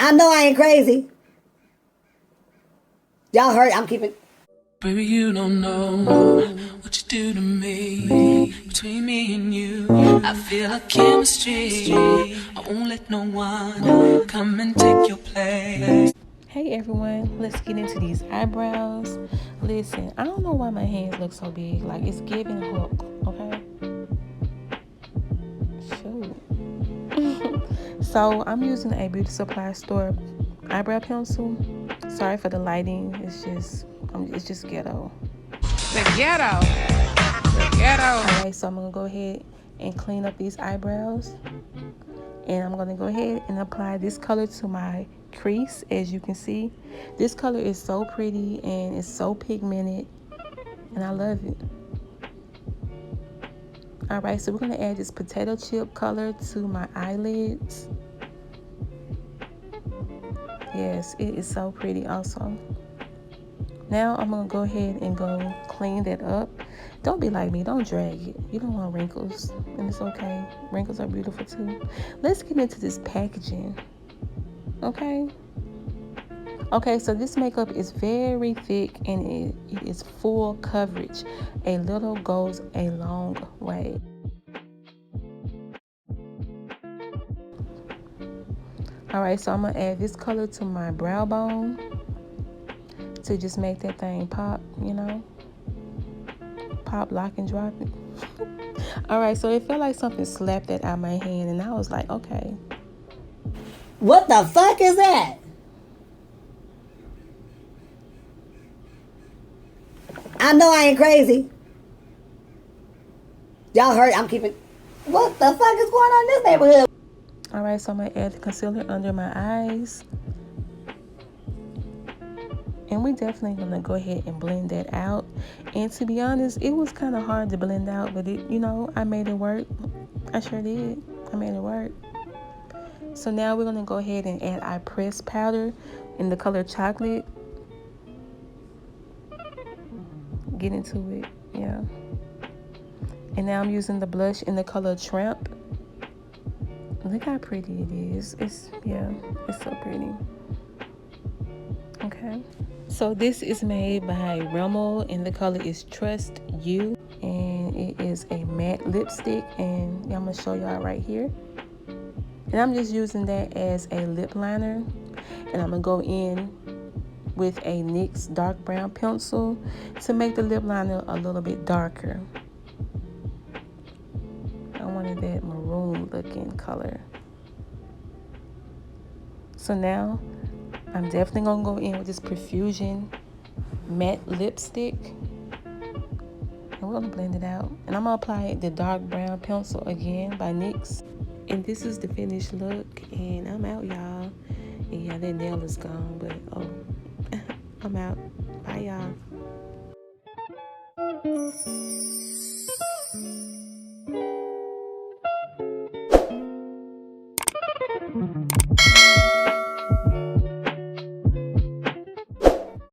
I know I ain't crazy. Y'all heard I'm keeping... Baby, you don't know what you do to me. Between me and you, I feel a chemistry. I won't let no one come and take your place. Hey everyone, let's get into these eyebrows. Listen, I don't know why my hands look so big. Like it's giving Hulk, okay? Shoot. So I'm using a beauty supply store eyebrow pencil. Sorry for the lighting. It's just ghetto. The ghetto. The ghetto. Alright, so I'm gonna go ahead and clean up these eyebrows. And I'm going to go ahead and apply this color to my crease. As you can see, this color is so pretty and it's so pigmented and I love it. All right, so we're going to add this potato chip color to my eyelids. Yes, it is so pretty also. Now I'm going to go ahead and go clean that up. Don't be like me. Don't drag it. You don't want wrinkles. And it's okay. Wrinkles are beautiful too. Let's get into this packaging. Okay. Okay, so this makeup is very thick and it is full coverage. A little goes a long way. All right, so I'm going to add this color to my brow bone to just make that thing pop, you know. Pop, lock, and drop it. All right, so it felt like something slapped that out my hand, and I was like, okay. What the fuck is that? I know I ain't crazy. Y'all heard I'm keeping... What the fuck is going on in this neighborhood? All right, so I'm going to add the concealer under my eyes. And we definitely going to go ahead and blend that out. And to be honest, it was kind of hard to blend out, but it, you know, I made it work. I sure did. I made it work. So now we're going to go ahead and add our pressed powder in the color chocolate. Get into it, yeah. And now I'm using the blush in the color Tramp. Look how pretty it is. It's so pretty. Okay. So this is made by Rimmel and the color is Trust You. And it is a matte lipstick and I'm going to show y'all right here. And I'm just using that as a lip liner. And I'm going to go in with a NYX dark brown pencil to make the lip liner a little bit darker. I wanted that maroon looking color. So now I'm definitely going to go in with this Profusion matte lipstick. And we're going to blend it out. And I'm going to apply the dark brown pencil again by NYX. And this is the finished look. And I'm out, y'all. And yeah, that nail is gone. But, oh, I'm out. Bye, y'all.